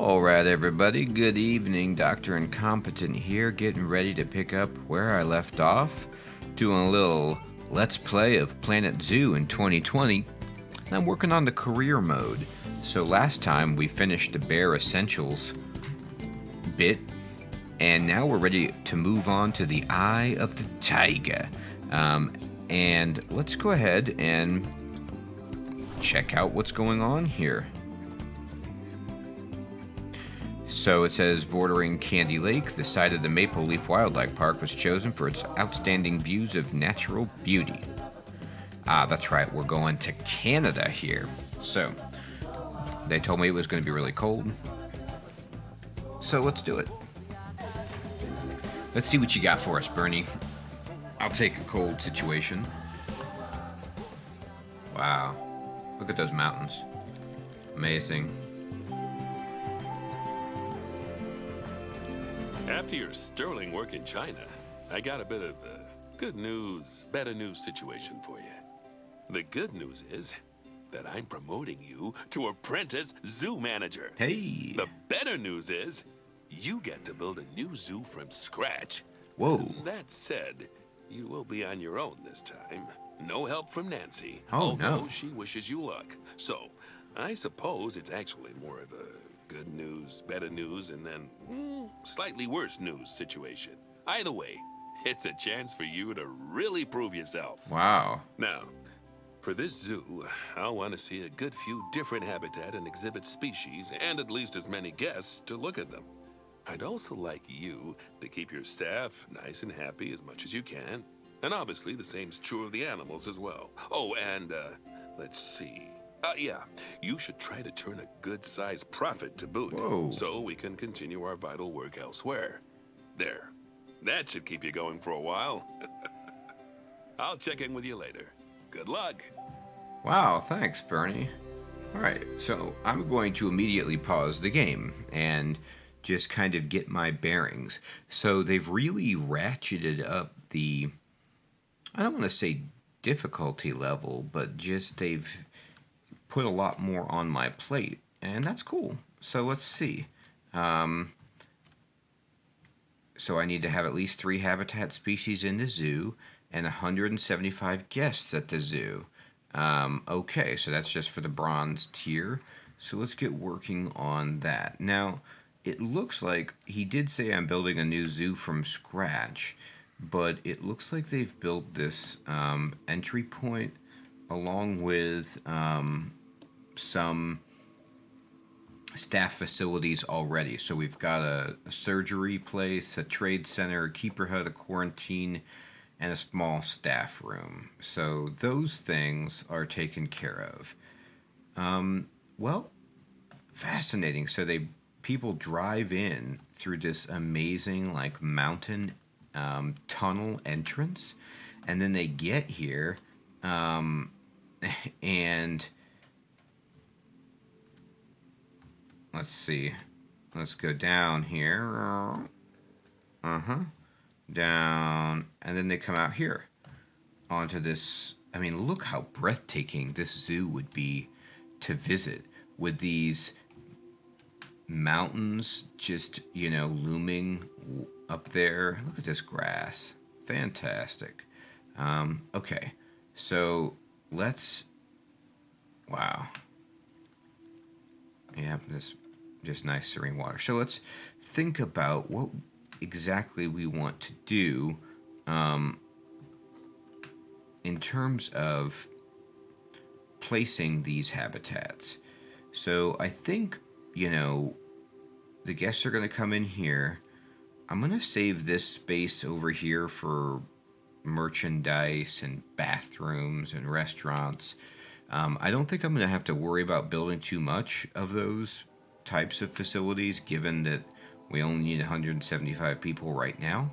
Alright, everybody, good evening. Dr. Incompetent here, getting ready to pick up where I left off, doing a little Let's Play of Planet Zoo in 2020. I'm working on the career mode. So last time we finished the bare essentials bit, and now we're ready to move on to the Eye of the Taiga. And let's go ahead and check out what's going on here. So it says, bordering Candy Lake, the site of the Maple Leaf Wildlife Park was chosen for its outstanding views of natural beauty. Ah, that's right, we're going to Canada here. So, they told me it was going to be really cold. So let's do it. Let's see what you got for us, Bernie. I'll take a cold situation. Wow. Look at those mountains. Amazing. After your sterling work in China, I got a bit of good news, better news situation for you. The good news is that I'm promoting you to apprentice zoo manager. Hey. The better news is you get to build a new zoo from scratch. Whoa. That said, you will be on your own this time. No help from Nancy. Oh, although no. she wishes you luck. So, I suppose it's actually more of a good news, better news, and then slightly worse news situation. Either way, it's a chance for you to really prove yourself. Wow. Now, for this zoo, I'll want to see a good few different habitat and exhibit species, and at least as many guests to look at them. I'd also like you to keep your staff nice and happy as much as you can. And obviously, the same's true of the animals as well. Oh, and, let's see. Yeah, you should try to turn a good-sized profit to boot. Whoa. So we can continue our vital work elsewhere. There. That should keep you going for a while. I'll check in with you later. Good luck. Wow, thanks, Bernie. Alright, so I'm going to immediately pause the game and just kind of get my bearings. So they've really ratcheted up the, I don't want to say difficulty level, but just they've put a lot more on my plate, and that's cool. So let's see. So I need to have at least 3 habitat species in the zoo and 175 guests at the zoo. Okay, so that's just for the bronze tier. So let's get working on that. Now, it looks like he did say I'm building a new zoo from scratch, but it looks like they've built this entry point along with some staff facilities already. So we've got a surgery place, a trade center, a keeper hut, a quarantine, and a small staff room. So those things are taken care of. Well, fascinating. So people drive in through this amazing like mountain tunnel entrance, and then they get here, and let's see. Let's go down here. Down. And then they come out here onto this. I mean, look how breathtaking this zoo would be to visit with these mountains just, looming up there. Look at this grass. Fantastic. Okay. So let's. Wow. Yeah, this just nice serene water. So let's think about what exactly we want to do in terms of placing these habitats. So I think, the guests are going to come in here. I'm going to save this space over here for merchandise and bathrooms and restaurants. I don't think I'm going to have to worry about building too much of those types of facilities, given that we only need 175 people right now.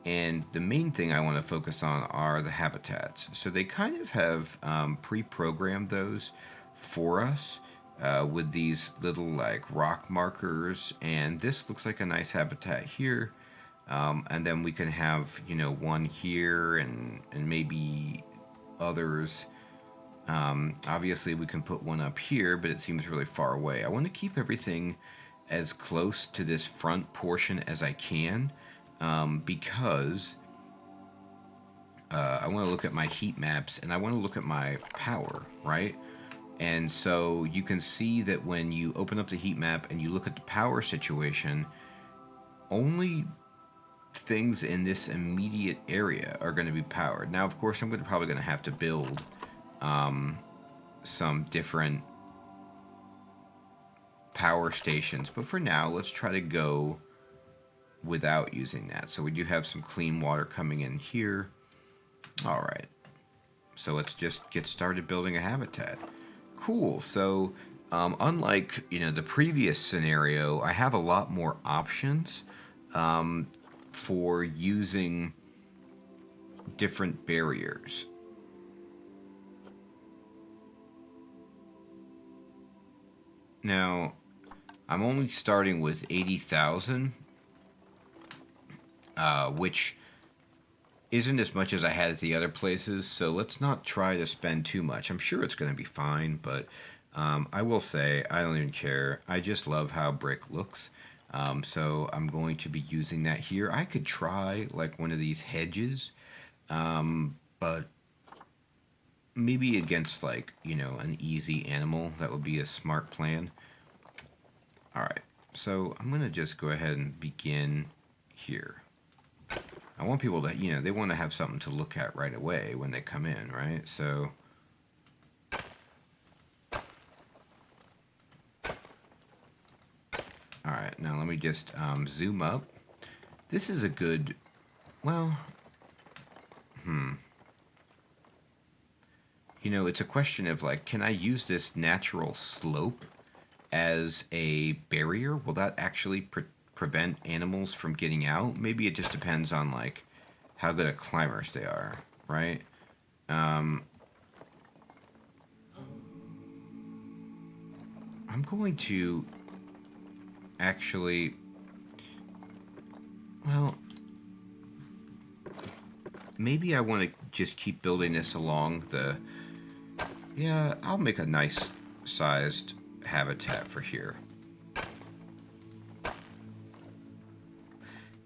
And the main thing I want to focus on are the habitats. So they kind of have pre-programmed those for us with these little like rock markers. And this looks like a nice habitat here. And then we can have, one here and maybe others. Obviously, we can put one up here, but it seems really far away. I want to keep everything as close to this front portion as I can, because I want to look at my heat maps and I want to look at my power, right? And so you can see that when you open up the heat map and you look at the power situation, only things in this immediate area are going to be powered. Now, of course, I'm probably going to have to build some different power stations, but for now, let's try to go without using that. So we do have some clean water coming in here. All right. So let's just get started building a habitat. Cool. So unlike, the previous scenario, I have a lot more options for using different barriers. Now, I'm only starting with 80,000, which isn't as much as I had at the other places, so let's not try to spend too much. I'm sure it's going to be fine, but I will say I don't even care. I just love how brick looks, so I'm going to be using that here. I could try like one of these hedges, but maybe against like, an easy animal, that would be a smart plan. All right, so I'm going to just go ahead and begin here. I want people to, they want to have something to look at right away when they come in, right? So, all right, now let me just zoom up. This is a good, well, it's a question of like, can I use this natural slope as a barrier? Will that actually prevent animals from getting out? Maybe it just depends on like how good at climbers they are, right? I'm going to actually, well, maybe I want to just keep building this along the, yeah, I'll make a nice sized habitat for here.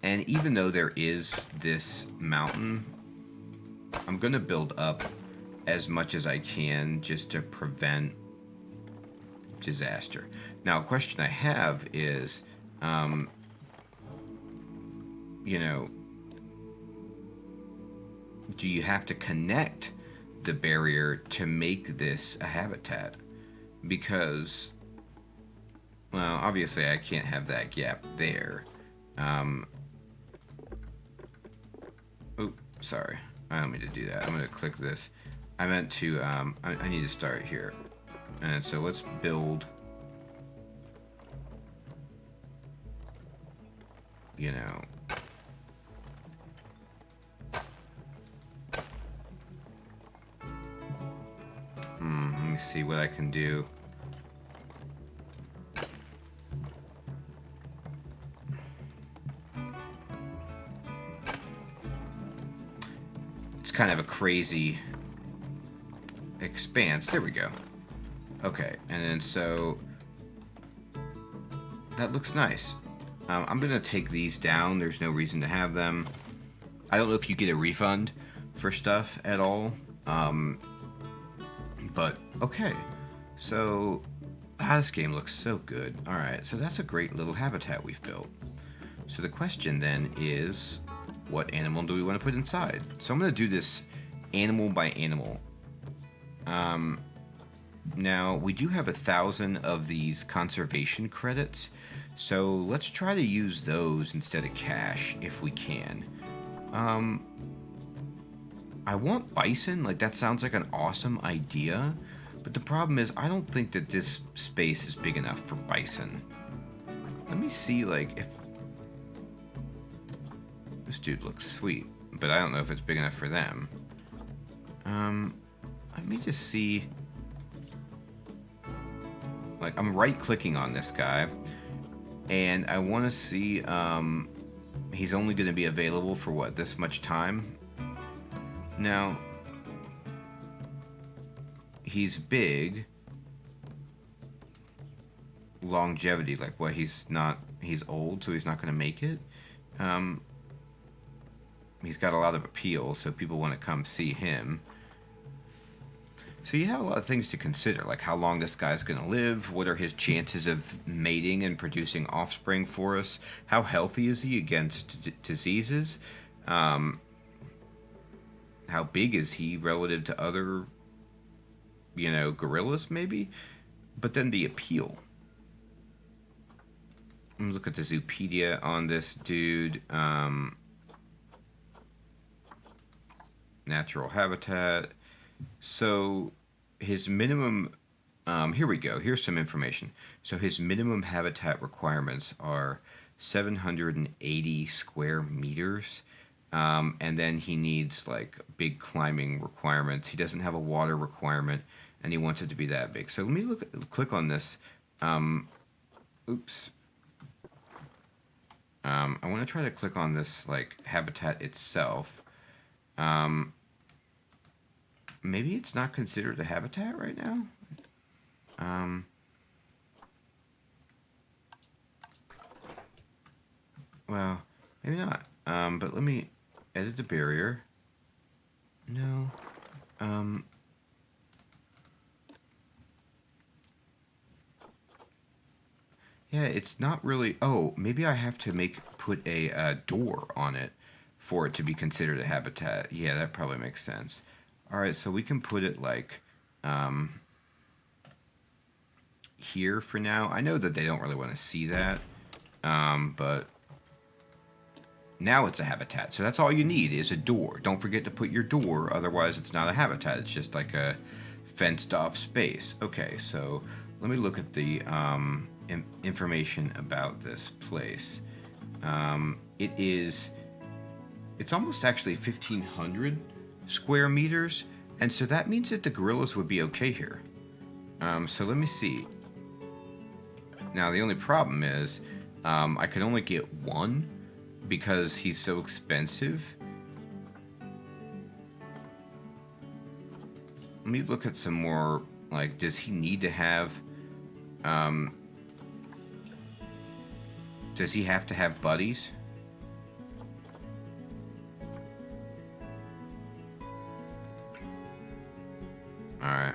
And even though there is this mountain, I'm going to build up as much as I can just to prevent disaster. Now, a question I have is, do you have to connect the barrier to make this a habitat? Because, well, obviously I can't have that gap there. Oh, sorry. I don't mean to do that. I'm going to click this. I meant to, I need to start here. And so let's build, let me see what I can do. It's kind of a crazy expanse. There we go. Okay, and then so that looks nice. I'm gonna take these down. There's no reason to have them. I don't know if you get a refund for stuff at all. But okay, so this game looks so good. All right, so that's a great little habitat we've built. So the question then is, what animal do we want to put inside? So I'm gonna do this animal by animal. Now, we do have 1,000 of these conservation credits, so let's try to use those instead of cash if we can. I want bison, like that sounds like an awesome idea, but the problem is I don't think that this space is big enough for bison. Let me see, like, if... This dude looks sweet, but I don't know if it's big enough for them. Let me just see... Like, I'm right-clicking on this guy, and I want to see, he's only going to be available for, what, this much time? Now, he's big. longevity, like what he's old, so he's not going to make it. He's got a lot of appeal, so people want to come see him. So you have a lot of things to consider, like how long this guy's going to live, what are his chances of mating and producing offspring for us, how healthy is he against diseases, how big is he relative to other, gorillas maybe, but then the appeal. Let me look at the Zoopedia on this dude. Natural habitat. So his minimum, here we go. Here's some information. So his minimum habitat requirements are 780 square meters. And then he needs like big climbing requirements. He doesn't have a water requirement, and he wants it to be that big. So let me click on this. Oops. I want to try to click on this like habitat itself. Maybe it's not considered a habitat right now. Well, maybe not. But let me edit the barrier. No. Yeah, it's not really. Oh, maybe I have to put a door on it for it to be considered a habitat. Yeah, that probably makes sense. All right, so we can put it like here for now. I know that they don't really want to see that, but now it's a habitat. So that's all you need is a door. Don't forget to put your door, otherwise it's not a habitat. It's just like a fenced off space. Okay, so let me look at the information about this place. It's almost actually 1,500 square meters, and so that means that the gorillas would be okay here. So let me see. Now the only problem is I could only get one because he's so expensive. Let me look at some more, like, does he need to have does he have to have buddies? Alright.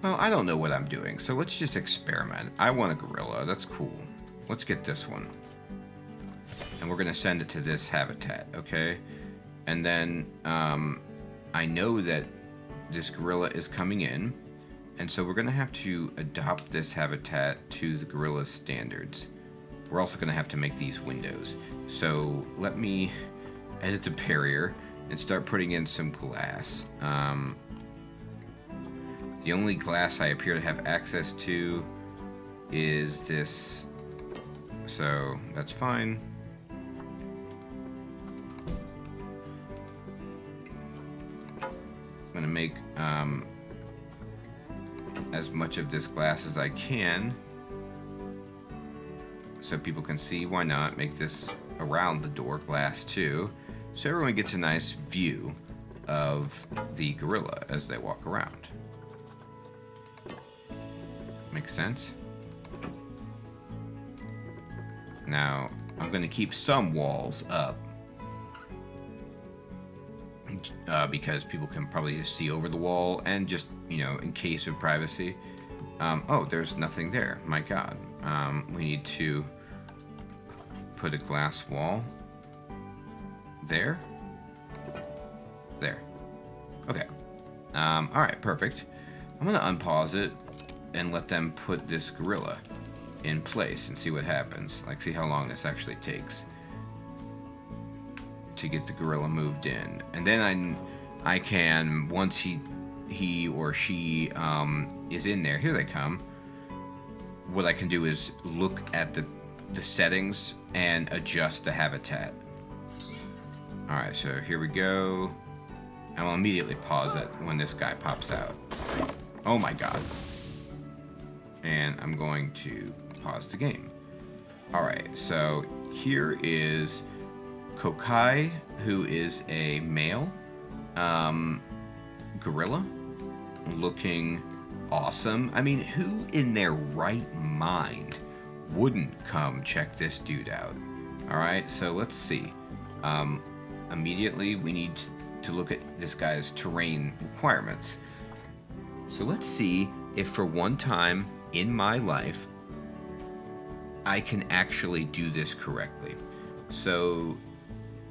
Well, I don't know what I'm doing, so let's just experiment. I want a gorilla. That's cool. Let's get this one. And we're going to send it to this habitat, okay? And then I know that this gorilla is coming in, and so we're going to have to adopt this habitat to the gorilla's standards. We're also going to have to make these windows. So let me edit the barrier and start putting in some glass. The only glass I appear to have access to is this, so that's fine. I'm going to make as much of this glass as I can so people can see. Why not make this around the door glass too, so everyone gets a nice view of the gorilla as they walk around. Makes sense? Now, I'm going to keep some walls up because people can probably just see over the wall, and just, in case of privacy. Oh, there's nothing there. My God. We need to put a glass wall there. There. Okay. All right, perfect. I'm going to unpause it and let them put this gorilla in place and see what happens. Like, see how long this actually takes to get the gorilla moved in. And then I can, once he or she is in there, here they come, what I can do is look at the settings and adjust the habitat. Alright, so here we go. And I'll immediately pause it when this guy pops out. Oh my God. And I'm going to pause the game. Alright, so here is Kokai, who is a male gorilla, looking awesome. I mean, who in their right mind wouldn't come check this dude out? All right, so let's see. Immediately, we need to look at this guy's terrain requirements. So let's see if for one time in my life, I can actually do this correctly. So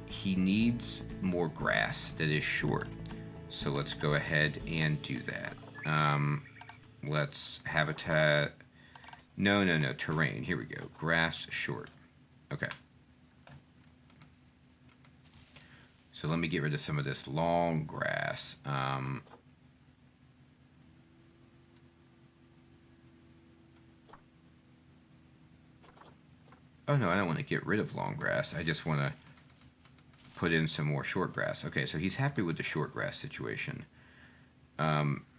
he needs more grass that is short. So let's go ahead and do that. Let's habitat. No, terrain. Here we go. Grass short. Okay. So let me get rid of some of this long grass. Oh no, I don't want to get rid of long grass. I just want to put in some more short grass. Okay, so he's happy with the short grass situation.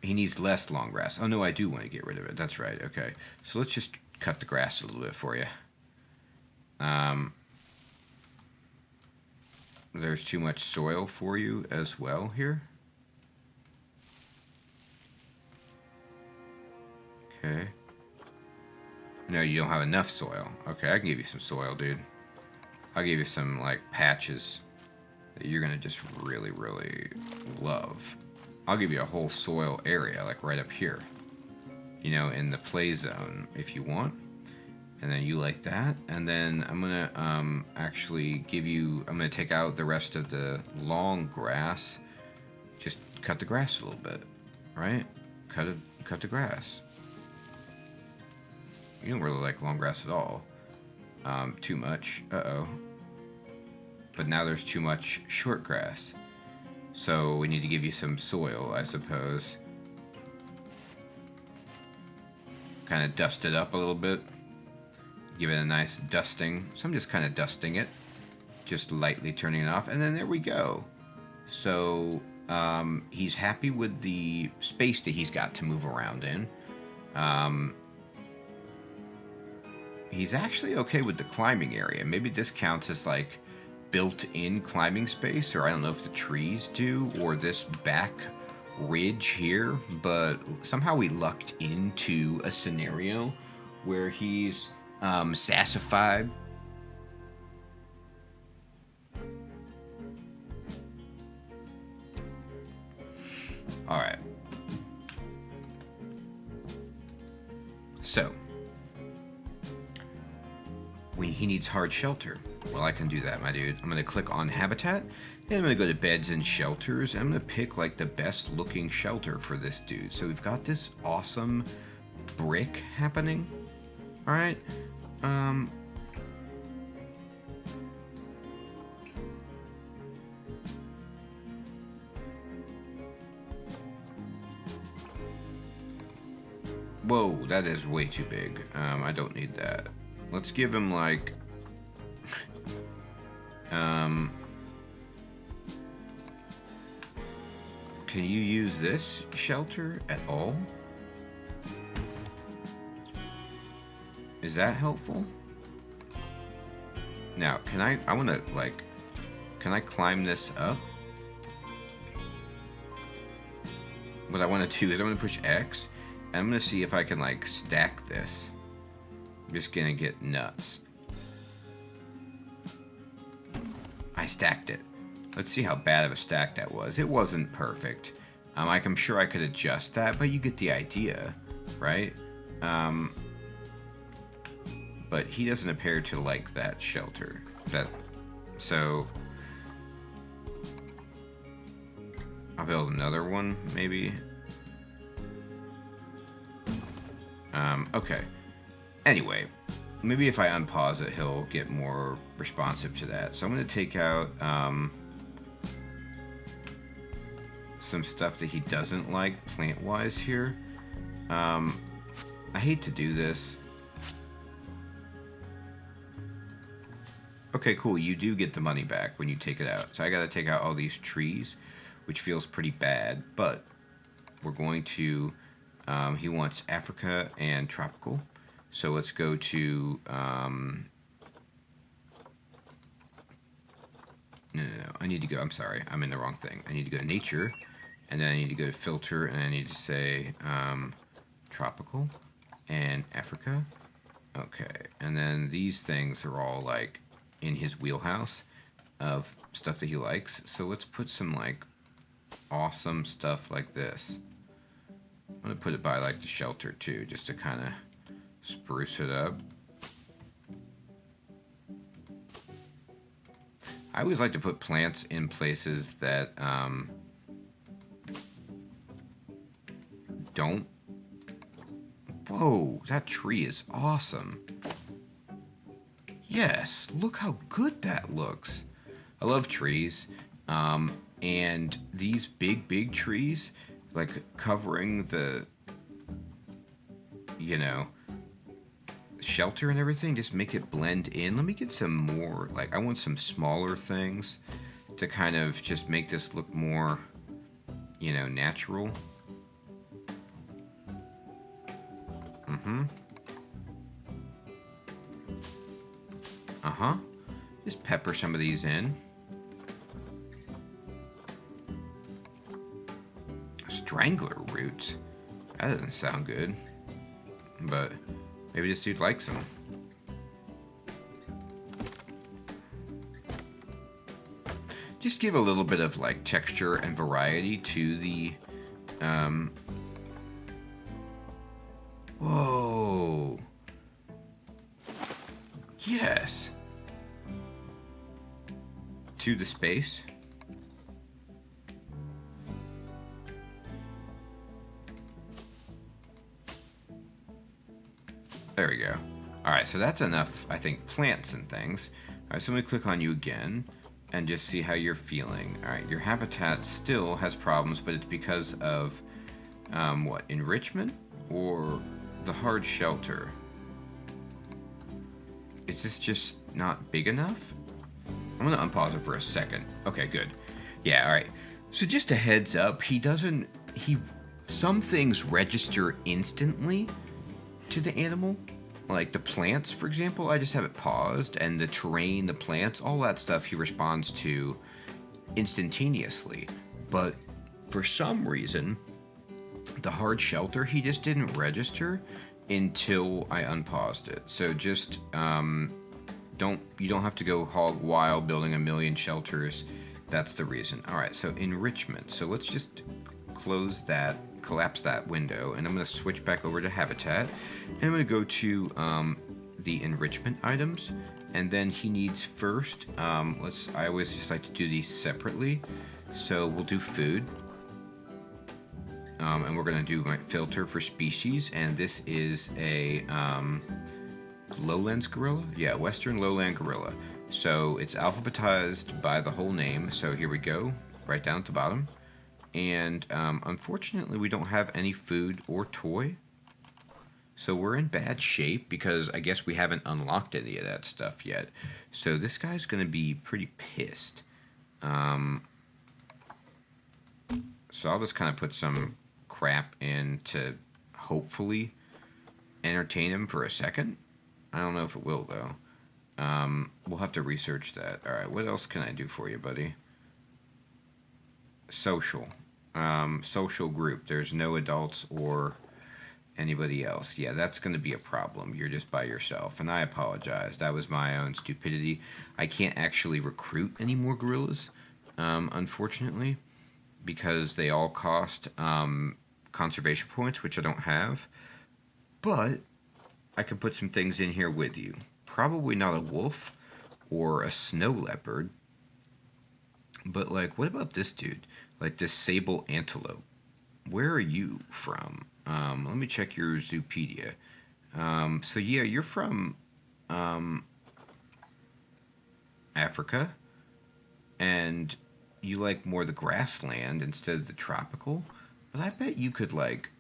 He needs less long grass. Oh no, I do want to get rid of it. That's right. Okay, so let's just cut the grass a little bit for you. There's too much soil for you as well here. Okay. No, you don't have enough soil. Okay, I can give you some soil, dude. I'll give you some, like, patches that you're gonna just really, really love. I'll give you a whole soil area, like right up here. You know, in the play zone, if you want. And then you like that. And then I'm gonna actually give you, I'm gonna take out the rest of the long grass. Just cut the grass a little bit, right? Cut the grass. You don't really like long grass at all. Too much. Uh-oh. But now there's too much short grass. So we need to give you some soil, I suppose. Kind of dust it up a little bit. Give it a nice dusting. So I'm just kind of dusting it. Just lightly turning it off. And then there we go. So he's happy with the space that he's got to move around in. He's actually okay with the climbing area. Maybe this counts as like built-in climbing space, or I don't know if the trees do, or this back ridge here, but somehow we lucked into a scenario where he's sassified. All right. So he needs hard shelter. Well, I can do that, my dude. I'm gonna click on habitat, and I'm gonna go to beds and shelters. I'm gonna pick like the best looking shelter for this dude. So we've got this awesome brick happening. All right. Whoa, that is way too big. I don't need that. Let's give him like can you use this shelter at all? Is that helpful? Now, I want to like, can I climb this up? What I want to do is I want to push X, and I'm going to see if I can like stack this. I'm just going to get nuts. I stacked it. Let's see how bad of a stack that was. It wasn't perfect. I'm sure I could adjust that, but you get the idea, right? But he doesn't appear to like that shelter. So I'll build another one, maybe. Okay. Anyway, maybe if I unpause it, he'll get more responsive to that. So I'm going to take out some stuff that he doesn't like plant-wise here. I hate to do this. Okay, cool. You do get the money back when you take it out. So I got to take out all these trees, which feels pretty bad. But we're going to... he wants Africa and tropical. So let's go to... No. I need to go... I'm sorry. I'm in the wrong thing. I need to go to nature. And then I need to go to filter. And I need to say... tropical, and Africa. Okay, and then these things are all like in his wheelhouse of stuff that he likes. So let's put some like awesome stuff like this. I'm gonna put it by like the shelter too, just to kind of spruce it up. I always like to put plants in places that don't. Whoa, that tree is awesome. Yes, look how good that looks. I love trees. And these big trees, like covering the, shelter and everything, just make it blend in. Let me get some more, like, I want some smaller things to kind of just make this look more, natural. Just pepper some of these in. Strangler roots. That doesn't sound good. But maybe this dude likes them. Just give a little bit of like texture and variety to the whoa. Yes. To the space. There we go. Alright, so that's enough, I think, plants and things. Alright, so let me click on you again and just see how you're feeling. Alright, your habitat still has problems, but it's because of, what, enrichment or the hard shelter? Is this just not big enough? I'm gonna unpause it for a second. Okay, good. Yeah, alright. So just a heads up, some things register instantly to the animal. Like the plants, for example, I just have it paused, and the terrain, the plants, all that stuff he responds to instantaneously. But for some reason, the hard shelter, he just didn't register until I unpaused it. So just you don't have to go hog wild building a million shelters. That's the reason. All right, so enrichment. So let's just close that, collapse that window, and I'm going to switch back over to habitat, and I'm going to go to the enrichment items, and then he needs first, I always just like to do these separately, so we'll do food, and we're going to do my filter for species, and this is a lowlands gorilla? Yeah, western lowland gorilla. So it's alphabetized by the whole name, so here we go, right down at the bottom. And unfortunately, we don't have any food or toy. So we're in bad shape because I guess we haven't unlocked any of that stuff yet. So this guy's going to be pretty pissed. So I'll just kind of put some crap in to hopefully entertain him for a second. I don't know if it will, though. We'll have to research that. All right, what else can I do for you, buddy? Social. Social group. There's no adults or anybody else. Yeah, that's going to be a problem. You're just by yourself, and I apologize. That was my own stupidity. I can't actually recruit any more gorillas, unfortunately, because they all cost conservation points, which I don't have. But I can put some things in here with you. Probably not a wolf or a snow leopard, but like, what about this dude? Like this sable antelope. Where are you from? Let me check your Zoopedia. So yeah, you're from Africa, and you like more the grassland instead of the tropical. But I bet you could like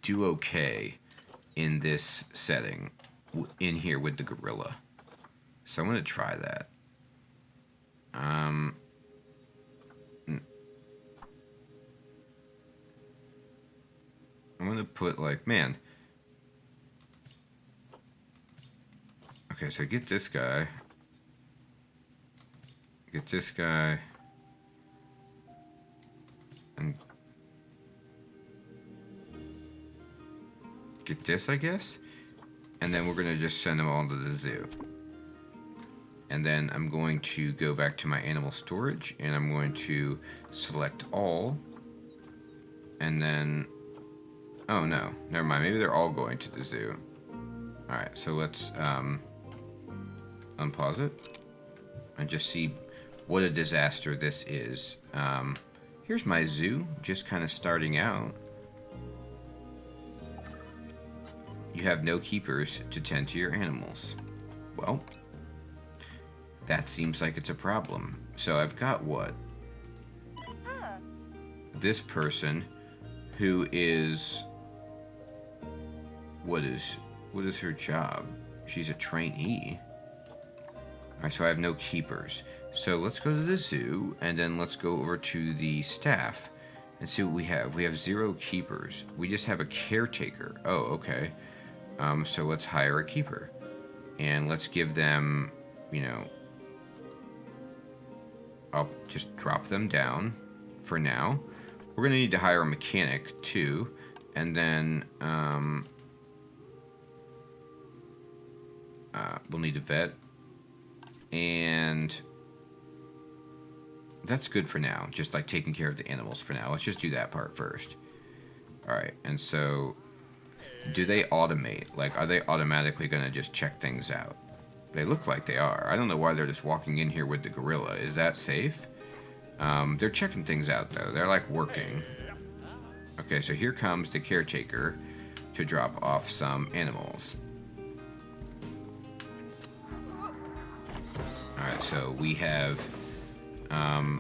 do okay in this setting in here with the gorilla. So I'm gonna try that. I'm gonna put like, man. Okay, so get this guy. Get this guy. And get this, I guess. And then we're going to just send them all to the zoo. And then I'm going to go back to my animal storage, and I'm going to select all. And then, oh no, never mind. Maybe they're all going to the zoo. All right, so let's unpause it and just see what a disaster this is. Here's my zoo, just kind of starting out. You have no keepers to tend to your animals. Well, that seems like it's a problem. So I've got what? This person who is... What is her job? She's a trainee. Alright, so I have no keepers. So let's go to the zoo, and then let's go over to the staff and see what we have. We have 0 keepers. We just have a caretaker. Oh, okay. So let's hire a keeper. And let's give them, you know... I'll just drop them down for now. We're going to need to hire a mechanic, too. And then, we'll need a vet. And that's good for now. Just like taking care of the animals for now. Let's just do that part first. Alright, and so do they automate? Like, are they automatically going to just check things out? They look like they are. I don't know why they're just walking in here with the gorilla. Is that safe? They're checking things out, though. They're, like, working. Okay, so here comes the caretaker to drop off some animals. Alright, so we have... Alright,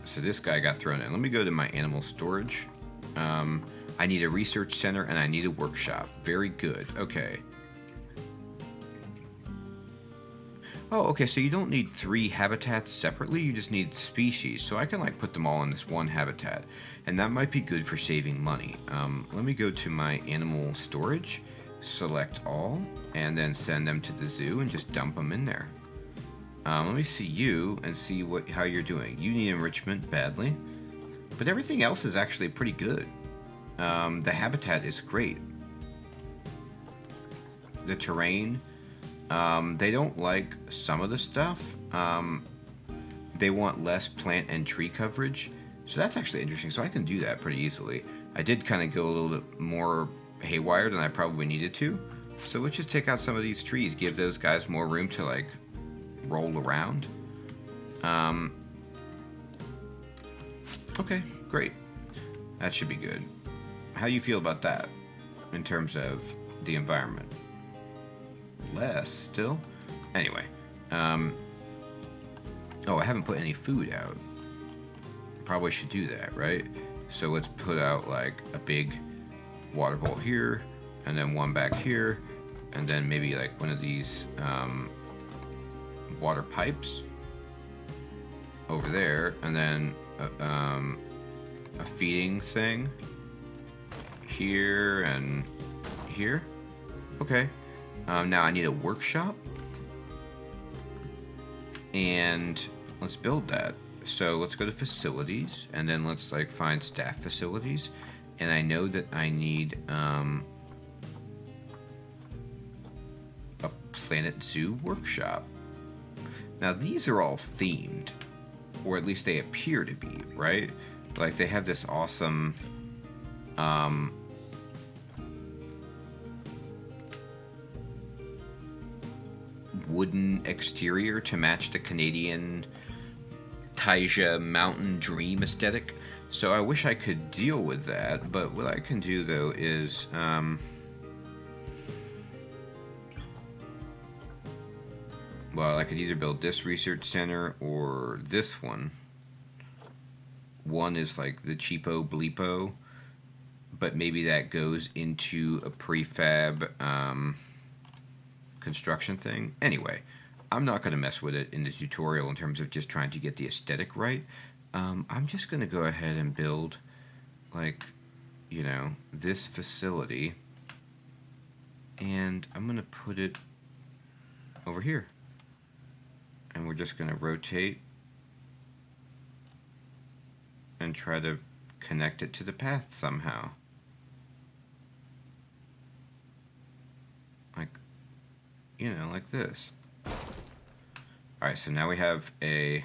so this guy got thrown in. Let me go to my animal storage. I need a research center, and I need a workshop. Very good. Okay. Oh, okay, so you don't need 3 habitats separately, you just need species. So I can, like, put them all in this one habitat. And that might be good for saving money. Let me go to my animal storage, select all, and then send them to the zoo and just dump them in there. Let me see you and see how you're doing. You need enrichment badly, but everything else is actually pretty good. The habitat is great. The terrain... they don't like some of the stuff. They want less plant and tree coverage. So that's actually interesting. So I can do that pretty easily. I did kind of go a little bit more haywire than I probably needed to. So let's just take out some of these trees. Give those guys more room to, like, roll around. Okay, great. That should be good. How do you feel about that in terms of the environment? Less still. Anyway, oh, I haven't put any food out. Probably should do that, right? So let's put out like a big water bowl here, and then one back here, and then maybe like one of these water pipes over there, and then a feeding thing here and here. Okay. Now I need a workshop, and let's build that. So let's go to facilities, and then let's like find staff facilities, and I know that I need a Planet Zoo workshop. Now these are all themed, or at least they appear to be, right? Like they have this awesome wooden exterior to match the Canadian Taiga mountain dream aesthetic. So I wish I could deal with that, but what I can do though is well, I could either build this research center or this one. One is like the cheapo bleepo, but maybe that goes into a prefab construction thing. Anyway, I'm not going to mess with it in the tutorial in terms of just trying to get the aesthetic right. I'm just going to go ahead and build, like, you know, this facility, and I'm going to put it over here. And we're just going to rotate and try to connect it to the path somehow. you know, like this. Alright, so now we have a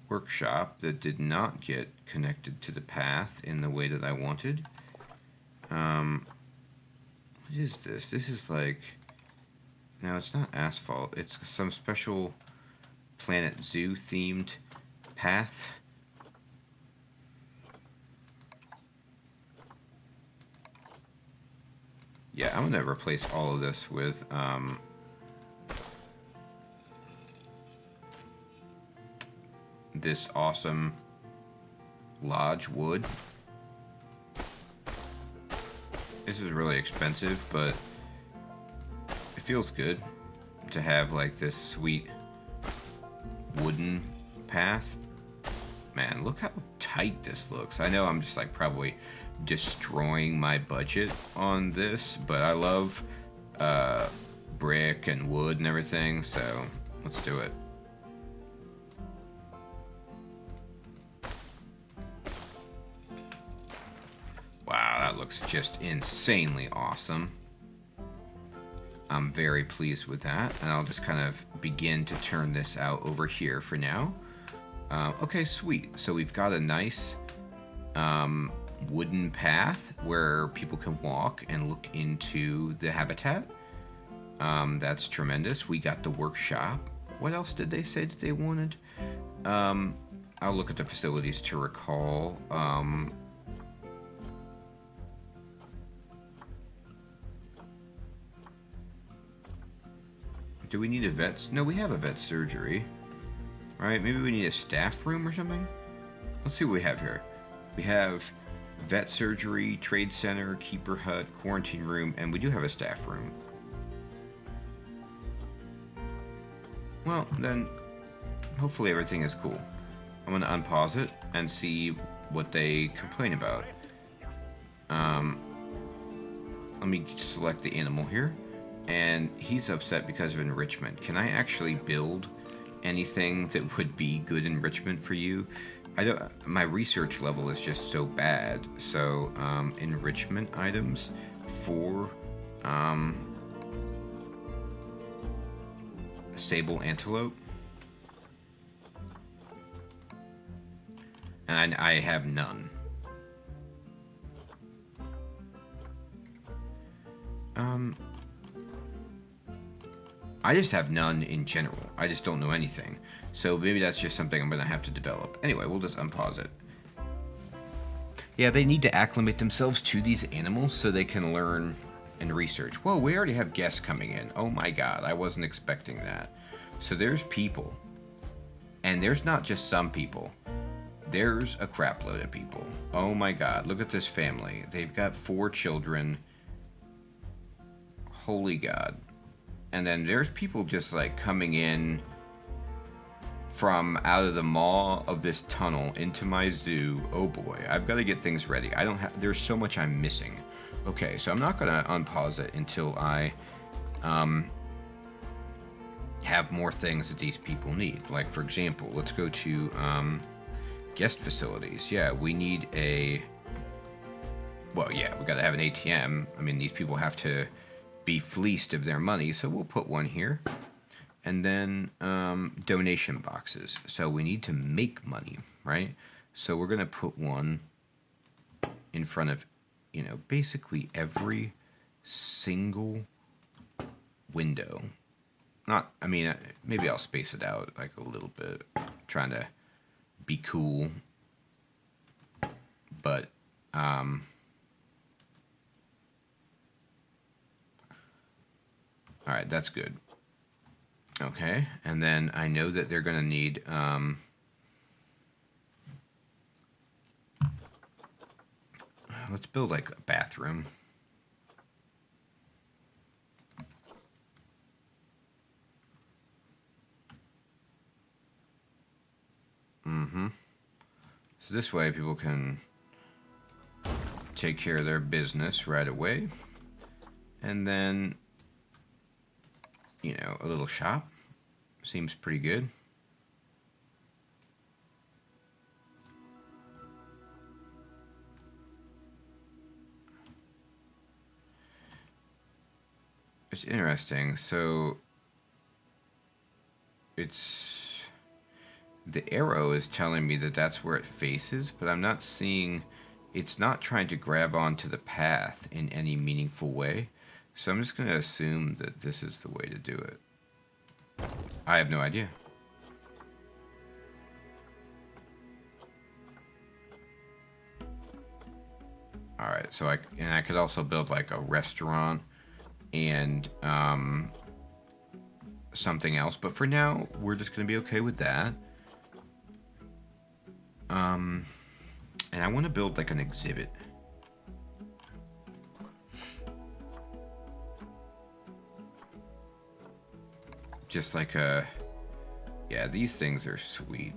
workshop that did not get connected to the path in the way that I wanted. What is this? This is like... No, it's not asphalt. It's some special Planet Zoo themed path. Yeah, I'm gonna replace all of this with this awesome lodge wood. This is really expensive, but it feels good to have like this sweet wooden path. Man, look how tight this looks. I know I'm just like probably destroying my budget on this, but I love brick and wood and everything, so let's do it. Wow, that looks just insanely awesome. I'm very pleased with that, and I'll just kind of begin to turn this out over here for now. Okay, sweet. So we've got a nice wooden path where people can walk and look into the habitat. That's tremendous. We got the workshop. What else did they say that they wanted? I'll look at the facilities to recall. Do we need a vet? No, we have a vet surgery. Right? Maybe we need a staff room or something? Let's see what we have here. We have vet surgery, trade center, keeper hut, quarantine room, and we do have a staff room. Well, then, hopefully everything is cool. I'm going to unpause it and see what they complain about. Let me select the animal here. And he's upset because of enrichment. Can I actually build anything that would be good enrichment for you? I don't. My research level is just so bad. So enrichment items for sable antelope, and I have none. I just have none in general. I just don't know anything. So maybe that's just something I'm going to have to develop. Anyway, we'll just unpause it. Yeah, they need to acclimate themselves to these animals so they can learn and research. Whoa, we already have guests coming in. Oh my god, I wasn't expecting that. So there's people. And there's not just some people. There's a crap load of people. Oh my god, look at this family. They've got 4 children. Holy god. And then there's people just like coming in from out of the maw of this tunnel into my zoo. Oh boy, I've got to get things ready. I don't have, there's so much I'm missing. Okay, so I'm not going to unpause it until I have more things that these people need. Like for example, let's go to guest facilities. Yeah, we need a, well yeah, we got to have an ATM. I mean, these people have to be fleeced of their money, so we'll put one here. And then donation boxes. So we need to make money, right? So we're gonna put one in front of, you know, basically every single window. Not, I mean, maybe I'll space it out like a little bit, trying to be cool. But all right, that's good. Okay, and then I know that they're going to need let's build like a bathroom. So this way people can take care of their business right away. And then, you know, a little shop seems pretty good. It's interesting. So the arrow is telling me that that's where it faces, but I'm not seeing, it's not trying to grab onto the path in any meaningful way. So I'm just going to assume that this is the way to do it. I have no idea. Alright, so I could also build like a restaurant and something else, but for now we're just going to be okay with that. And I want to build like an exhibit. Just like a, yeah, these things are sweet.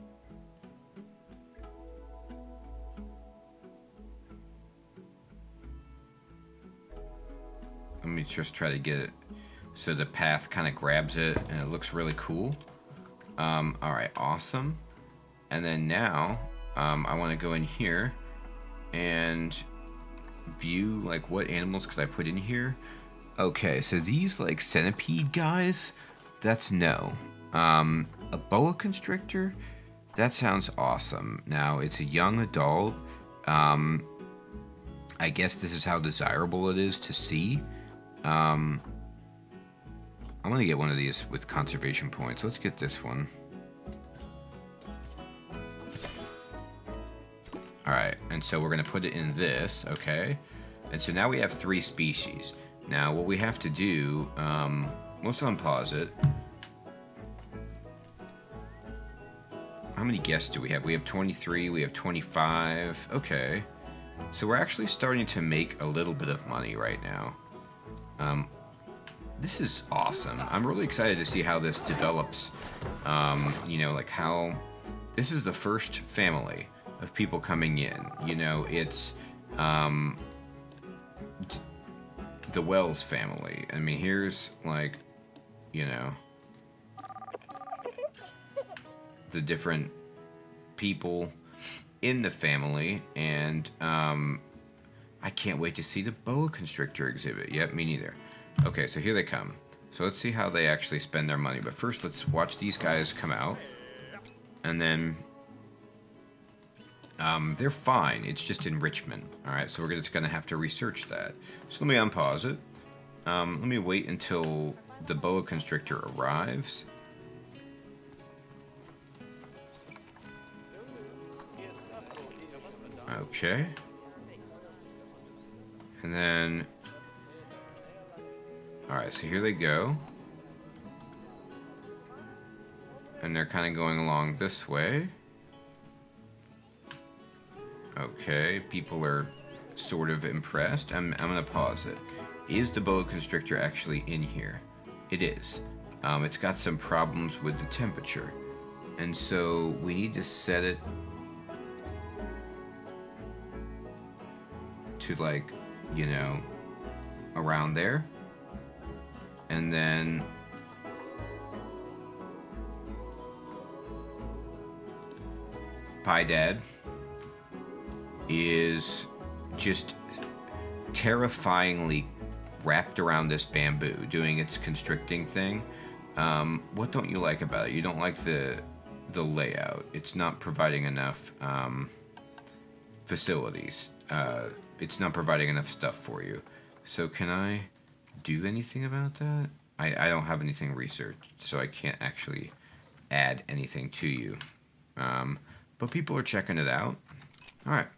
Let me just try to get it so the path kind of grabs it and it looks really cool. Alright, awesome. And then now, I want to go in here and view, like, what animals could I put in here? Okay, so these, like, centipede guys, that's no. A boa constrictor, that sounds awesome. Now, it's a young adult. I guess this is how desirable it is to see. I'm gonna get one of these with conservation points. Let's get this one. Alright, and so we're going to put it in this, okay? And so now we have 3 species. Now, what we have to do, let's unpause it. How many guests do we have? We have 23, we have 25, okay. So we're actually starting to make a little bit of money right now. This is awesome. I'm really excited to see how this develops. You know, like how... This is the first family of people coming in. You know, it's the Wells family. I mean, here's like, you know, the different people in the family, and I can't wait to see the boa constrictor exhibit. Yep, me neither. Okay, so here they come. So let's see how they actually spend their money. But first, let's watch these guys come out, and then they're fine. It's just enrichment. All right, so we're just going to have to research that. So let me unpause it. Let me wait until the boa constrictor arrives. Okay. And then... Alright, so here they go. And they're kind of going along this way. Okay, people are sort of impressed. I'm going to pause it. Is the boa constrictor actually in here? It is. It's got some problems with the temperature. And so we need to set it to, like, you know, around there. And then Pie Dad is just terrifyingly wrapped around this bamboo, doing its constricting thing. What don't you like about it? You don't like the layout. It's not providing enough facilities. It's not providing enough stuff for you. So can I do anything about that? I don't have anything researched, so I can't actually add anything to you. But people are checking it out. Alright.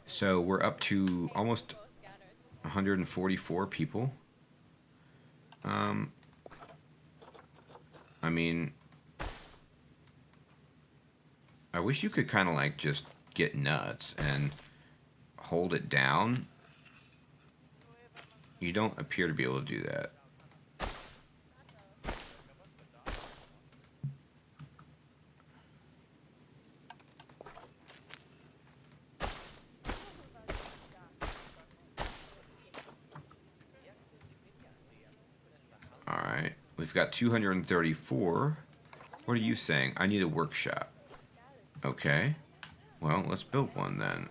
So we're up to almost 144 people. I mean, I wish you could kind of like just get nuts and hold it down. You don't appear to be able to do that. Alright, we've got 234. What are you saying? I need a workshop. Okay. Well, let's build one then.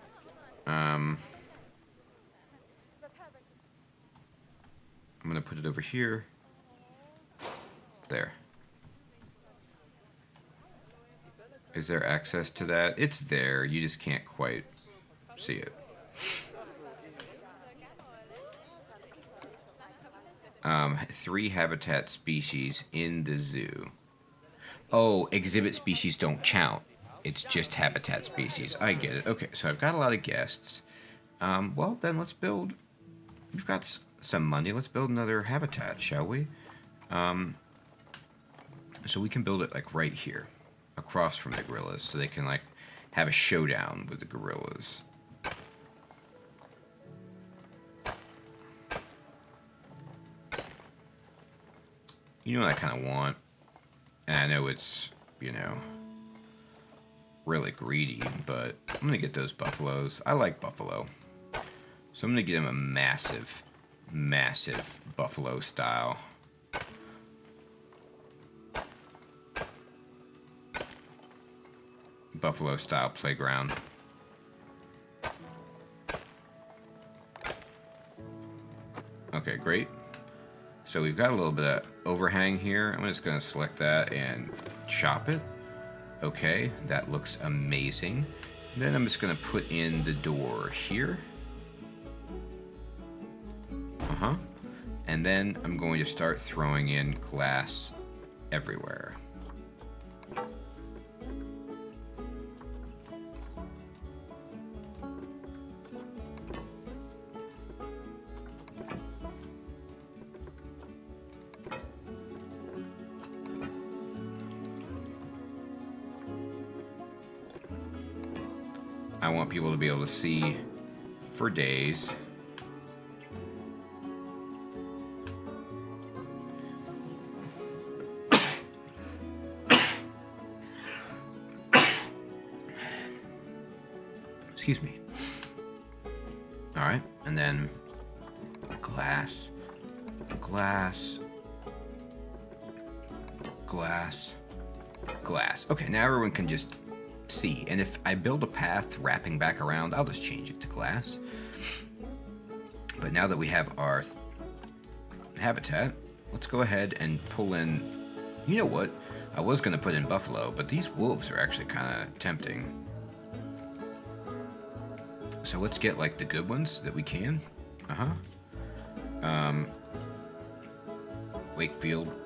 I'm going to put it over here. There. Is there access to that? It's there. You just can't quite see it. 3 habitat species in the zoo. Oh, exhibit species don't count. It's just habitat species. I get it. Okay, so I've got a lot of guests. Well, then let's build... We've got some money. Let's build another habitat, shall we? So we can build it, like, right here. Across from the gorillas. So they can, like, have a showdown with the gorillas. You know what I kind of want? And I know it's, you know, really greedy, but I'm going to get those buffaloes. I like buffalo. So I'm going to get him a massive, massive buffalo style. Buffalo style playground. Okay, great. So we've got a little bit of overhang here. I'm just going to select that and chop it. Okay, that looks amazing. Then I'm just going to put in the door here. And then I'm going to start throwing in glass everywhere. I want people to be able to see for days. Excuse me. All right, and then glass, glass, glass, glass. Okay, now everyone can just see. And if I build a path wrapping back around, I'll just change it to glass. But now that we have our habitat, let's go ahead and pull in... You know what? I was going to put in buffalo, but these wolves are actually kind of tempting. So let's get, like, the good ones that we can. Wakefield.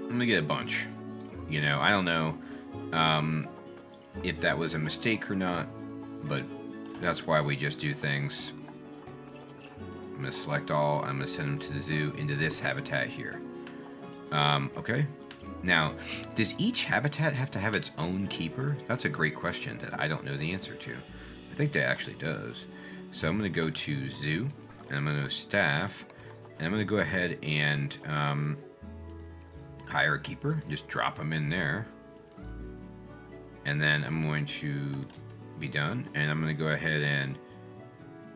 I'm gonna get a bunch. You know, I don't know if that was a mistake or not, but that's why we just do things. I'm gonna select all. I'm gonna send them to the zoo into this habitat here. Okay. Now, does each habitat have to have its own keeper? That's a great question that I don't know the answer to. I think that actually does. So I'm going to go to zoo, and I'm going to go staff, and I'm going to go ahead and hire a keeper. Just drop them in there. And then I'm going to be done, and I'm going to go ahead and,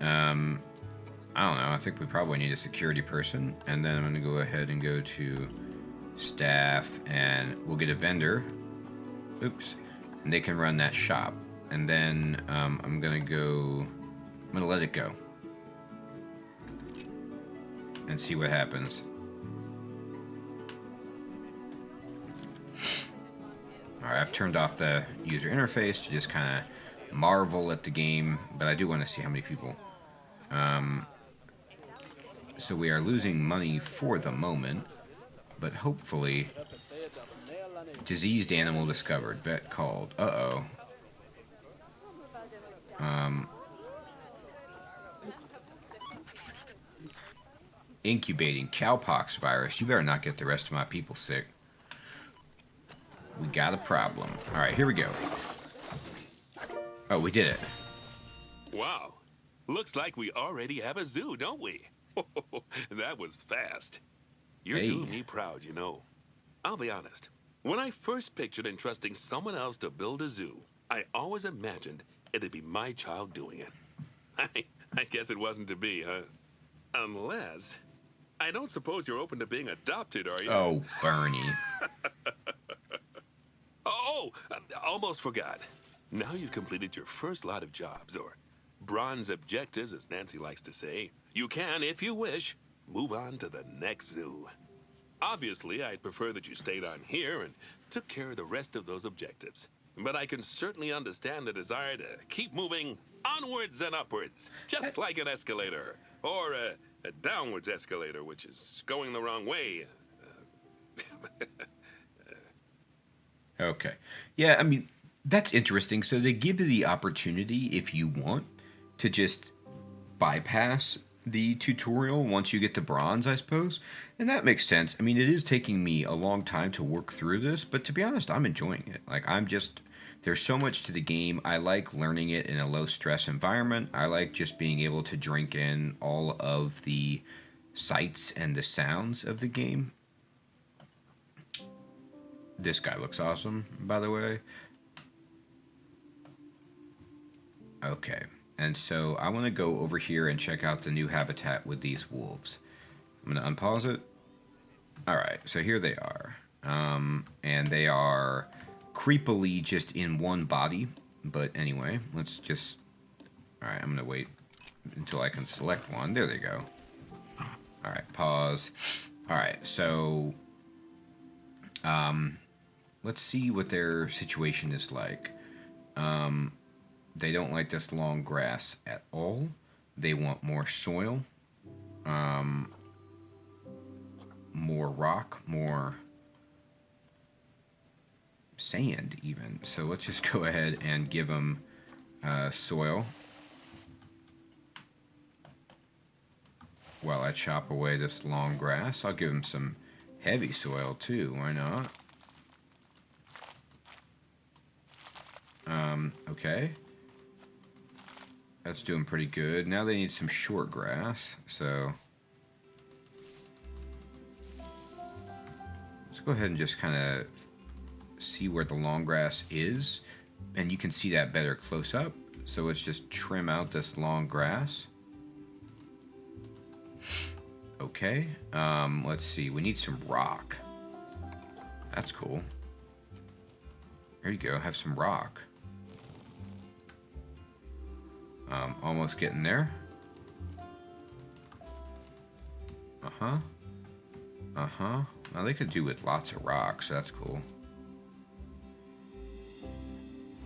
I don't know, I think we probably need a security person, and then I'm going to go ahead and go to staff, and we'll get a vendor. Oops. And they can run that shop. And then I'm gonna let it go and see what happens. Alright, I've turned off the user interface to just kind of marvel at the game, but I do want to see how many people. So we are losing money for the moment. But hopefully, diseased animal discovered, vet called. Uh-oh. Incubating cowpox virus. You better not get the rest of my people sick. We got a problem. All right, here we go. Oh, we did it. Wow. Looks like we already have a zoo, don't we? That was fast. You're doing me proud, you know. I'll be honest. When I first pictured entrusting someone else to build a zoo, I always imagined it'd be my child doing it. I guess it wasn't to be, huh? Unless... I don't suppose you're open to being adopted, are you? Oh, Bernie. Almost forgot. Now you've completed your first lot of jobs, or bronze objectives, as Nancy likes to say. You can, if you wish, move on to the next zoo. Obviously, I'd prefer that you stayed on here and took care of the rest of those objectives. But I can certainly understand the desire to keep moving onwards and upwards, just like an escalator, or a downwards escalator, which is going the wrong way. Okay. Yeah, I mean, that's interesting. So they give you the opportunity, if you want, to just bypass the tutorial once you get to bronze, I suppose. And that makes sense. I mean, it is taking me a long time to work through this, but to be honest, I'm enjoying it. Like, there's so much to the game. I like learning it in a low stress environment. I like just being able to drink in all of the sights and the sounds of the game. This guy looks awesome, by the way. Okay, and so I want to go over here and check out the new habitat with these wolves. I'm going to unpause it. Alright, so here they are. And they are creepily just in one body. But anyway, let's just... Alright, I'm going to wait until I can select one. There they go. Alright, pause. Alright, so... let's see what their situation is like. They don't like this long grass at all. They want more soil. More rock, more sand even. So let's just go ahead and give them soil. While I chop away this long grass, I'll give them some heavy soil too. Why not? Okay. That's doing pretty good. Now they need some short grass, so let's go ahead and just kind of see where the long grass is, and you can see that better close up. So let's just trim out this long grass. Okay. Let's see. We need some rock. That's cool. There you go. Have some rock. Almost getting there. Uh-huh. Uh-huh. Now they could do with lots of rocks. That's cool.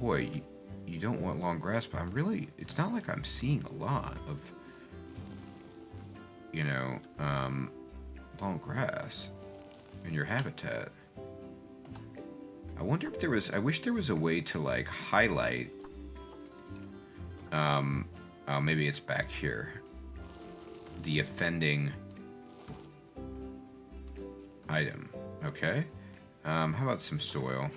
Boy, you don't want long grass, but it's not like I'm seeing a lot of, you know, long grass in your habitat. I wonder if there was, I wish there was a way to like highlight, maybe it's back here, the offending item. Okay. How about some soil?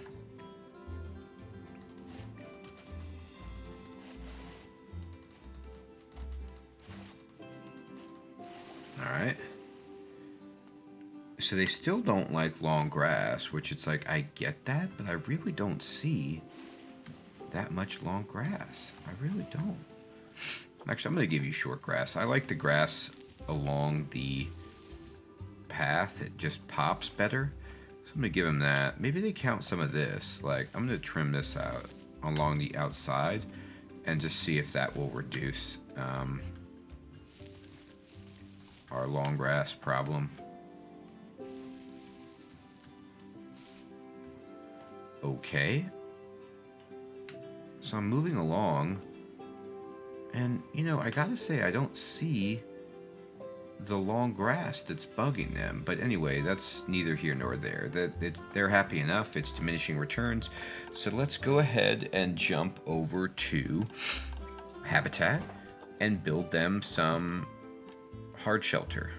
Alright. So they still don't like long grass, which it's like, I get that, but I really don't see that much long grass. I really don't. Actually, I'm going to give you short grass. I like the grass along the path. It just pops better. So I'm going to give them that. Maybe they count some of this. Like, I'm going to trim this out along the outside and just see if that will reduce our long grass problem. Okay. So I'm moving along, and you know, I gotta say I don't see the long grass that's bugging them. But anyway, that's neither here nor there. They're happy enough. It's diminishing returns. So let's go ahead and jump over to habitat and build them some hard shelter.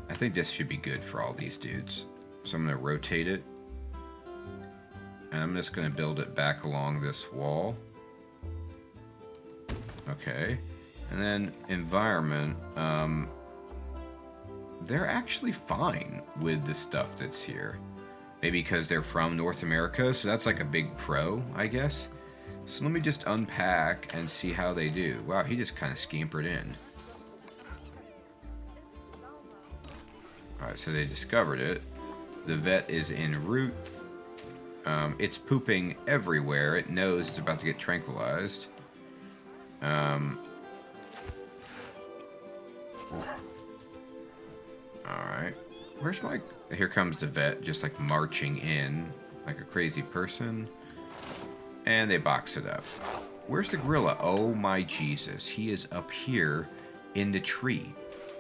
I think this should be good for all these dudes. So I'm going to rotate it. And I'm just going to build it back along this wall. Okay. And then environment. They're actually fine with the stuff that's here. Maybe because they're from North America, so that's like a big pro, I guess. So let me just unpack and see how they do. Wow, he just kind of scampered in. Alright, so they discovered it. The vet is en route. It's pooping everywhere. It knows it's about to get tranquilized. Alright. Where's my... Here comes the vet, just like marching in like a crazy person. And they box it up. Where's the gorilla? Oh my Jesus. He is up here in the tree.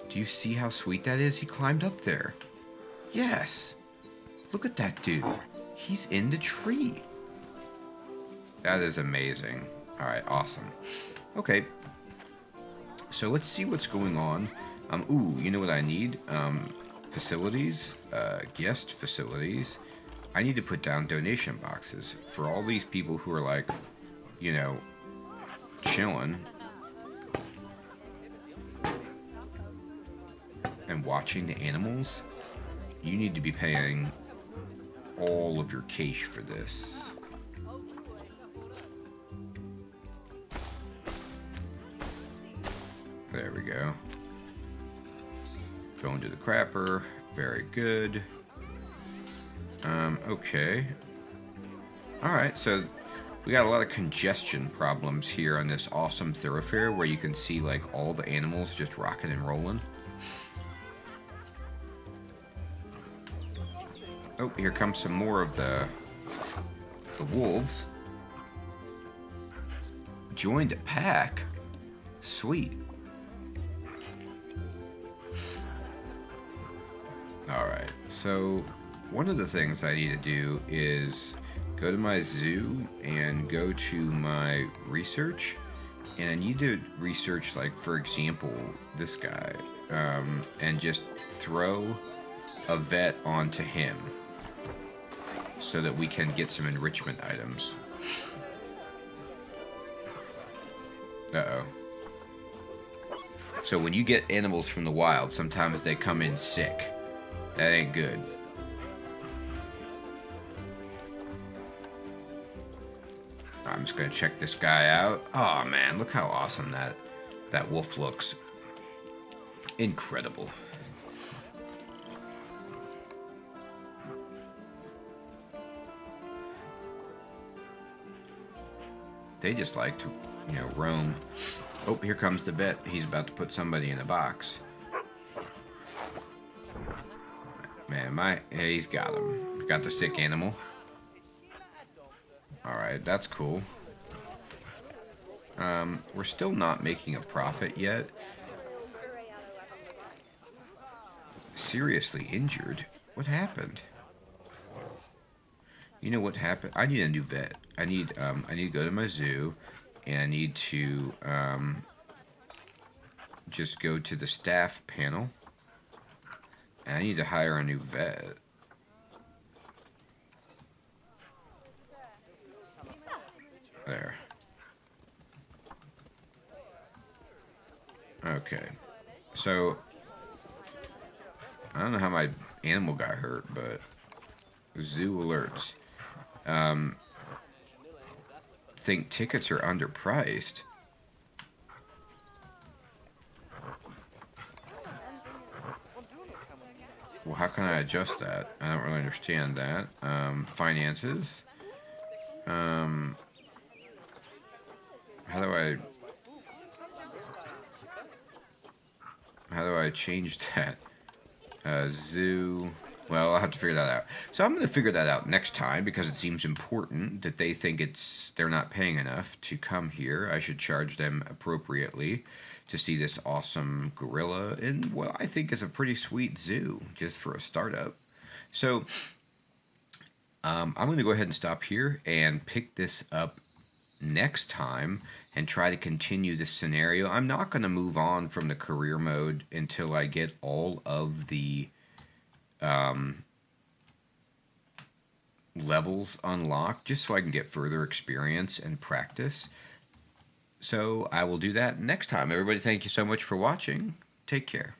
Do you see how sweet that is? He climbed up there. Yes. Look at that dude. He's in the tree. That is amazing. Alright, awesome. Okay. So let's see what's going on. Ooh, you know what I need? Facilities. Guest facilities. I need to put down donation boxes for all these people who are like, you know, chilling and watching the animals. You need to be paying all of your cash for this. There we go. Going to the crapper. Very good. Okay. Alright, so we got a lot of congestion problems here on this awesome thoroughfare where you can see like all the animals just rocking and rolling. Oh, here comes some more of the wolves. Joined a pack. Sweet. Alright, so one of the things I need to do is go to my zoo and go to my research. And I need to research, like, for example, this guy. And just throw a vet onto him so that we can get some enrichment items. Uh-oh. So when you get animals from the wild, sometimes they come in sick. That ain't good. I'm just gonna check this guy out. Oh man, look how awesome that wolf looks. Incredible. They just like to, you know, roam. Oh, here comes the vet. He's about to put somebody in a box. Man, he's got him. Got the sick animal. Alright, that's cool. We're still not making a profit yet. Seriously injured? What happened? You know what happened? I need a new vet. I need to go to my zoo, and I need to just go to the staff panel. And I need to hire a new vet. There. Okay. So, I don't know how my animal got hurt, but zoo alerts. Think tickets are underpriced. Well, how can I adjust that? I don't really understand that. Finances. How do I change that? Zoo. Well, I'll have to figure that out. So I'm going to figure that out next time because it seems important that they think they're not paying enough to come here. I should charge them appropriately to see this awesome gorilla in what I think is a pretty sweet zoo just for a startup. So I'm going to go ahead and stop here and pick this up next time and try to continue this scenario. I'm not going to move on from the career mode until I get all of the levels unlocked, just so I can get further experience and practice. So I will do that next time. Everybody, thank you so much for watching. Take care.